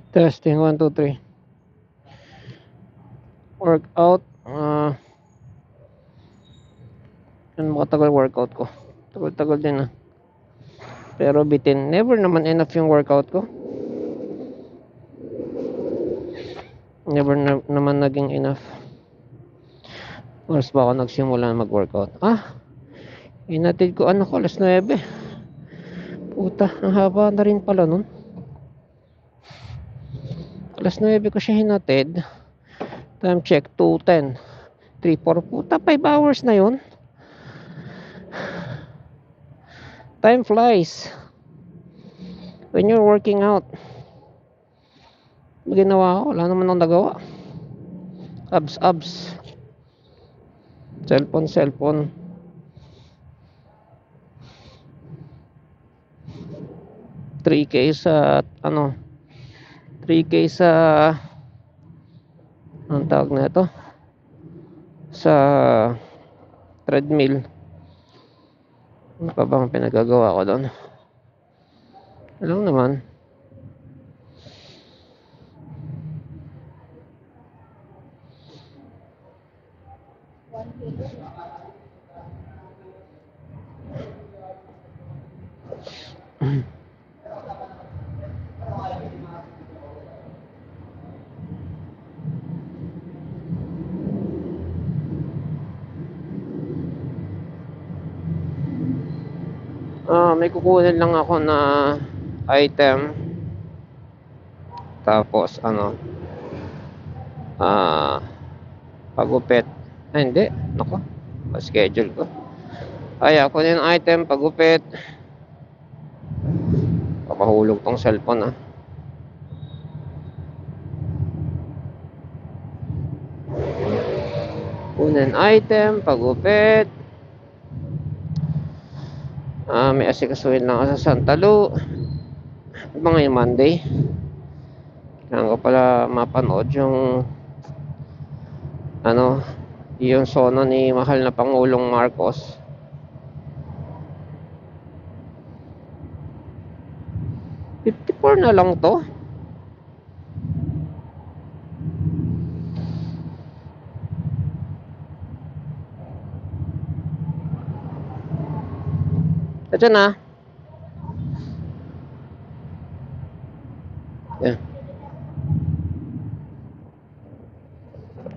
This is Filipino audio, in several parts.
Testing 1, 2, 3. Workout. Ano makatagal workout ko? Tagal-tagal din Pero bitin. Never naman enough yung workout ko. Never naman naging enough. Oras ba ako nagsimula mag-workout? Inatid ko ko alas 9. Puta, ang haba na rin pala nun. Alas 9 ko siya hinatid. Time check, 2:10. 3-4. Puta, 5 hours na yun. Time flies when you're working out. Ginawa ko, wala naman akong nagawa. Abs. Cellphone. 3K sa 3K sa ang tawag na ito sa treadmill. Ano pa bang pinagagawa ko doon? Alam naman. May kukunin lang ako na item. Tapos pagupit. Hindi. Nako. Pa-schedule ko. Kunin yung item, pagupit. Papahulog tong cellphone Kunin item, pagupit. May asikasuhin lang ako sa Santa Lu. Diba ngayon Monday? Kailangan ko pala mapanood yung yung sono ni mahal na Pangulong Marcos. $54 na lang to. Ito na. Yan.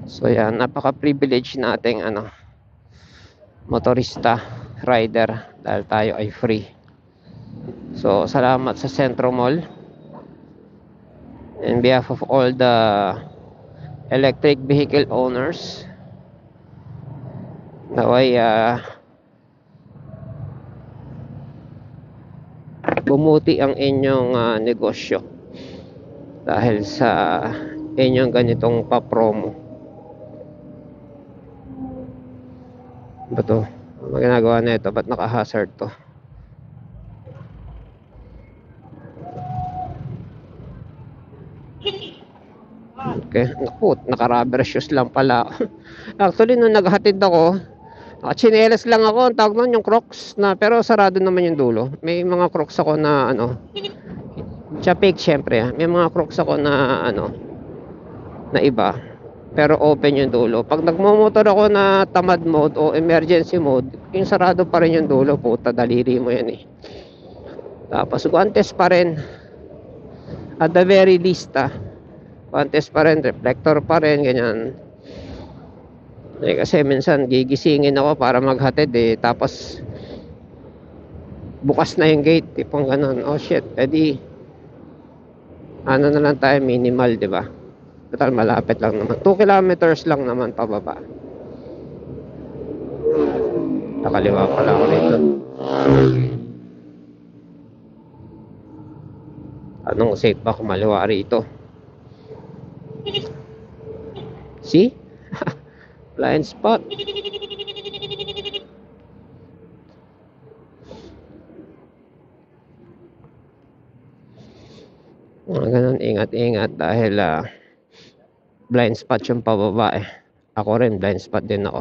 So yan, napaka-privilege nating motorista, rider, dahil tayo ay free. So salamat sa Centro Mall. In behalf of all the electric vehicle owners, naway bumuti ang inyong negosyo dahil sa inyong ganitong pa-promo. Ba to? Ano ginagawa na ito? Ba't naka-hazard to? Okay. Naku, naka-rubber shoes lang pala. Actually, nung naghatid ako, chinelas lang ako, ang tawag nun yung Crocs na, pero sarado naman yung dulo. May mga Crocs ako na fake syempre. May mga Crocs ako na na iba, pero open yung dulo. Pag nagmomotor ako na tamad mode o emergency mode, yung sarado pa rin yung dulo. Puta, daliri mo yan Tapos guantes pa rin. At the very least guantes pa rin, reflector pa rin, ganyan. Kasi minsan gigisingin ako para maghatid tapos bukas na yung gate, tipong ganun. Oh shit, edi na lang tayo, minimal, di ba? Total malapit lang naman, 2 kilometers lang naman pababa. Nakaliwa pala ako rito. Anong safe ba kumaliwa rito? See? Blind spot. Ganun, ingat-ingat dahil blind spot yung pababa Ako rin, blind spot din ako.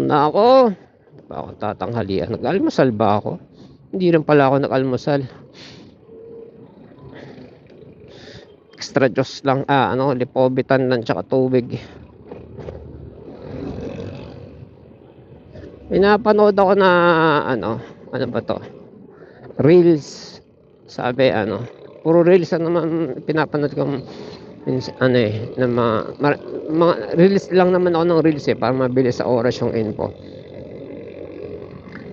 Na ako. Hindi pa ako tatanghalian. Nag-almusal ba ako? Hindi rin pala ako nag-almusal. extra juice lang, lipobitan lang tsaka tubig. Pinapanood ako na ano ba to? Reels. Sabi puro reels naman pinapanood ko na mga reels lang naman ako ng reels para mabilis sa oras yung info.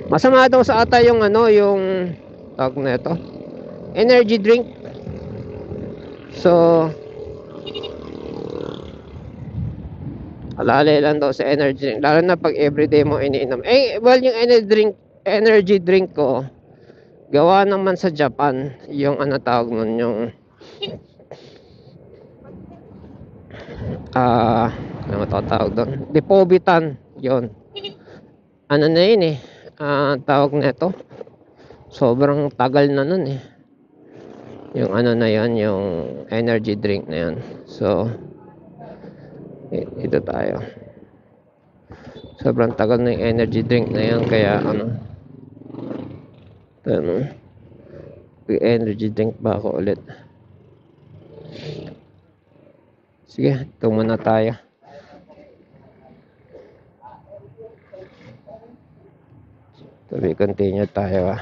Masama daw sa ata yung yung tawag na ito, energy drink. So alalay lang daw sa energy drink, lalo na pag everyday mo iniinom. Well, yung energy drink ko gawa naman sa Japan, yung tawag nun, yung ano tawag doon, lipobitan yon. Na yun tawag na ito, sobrang tagal na nun yung na yon, yung energy drink na yun. So ito tayo, sobrang tagal na yung energy drink na yan, kaya energy drink ba ako ulit? Sige, ito muna tayo. To be continued tayo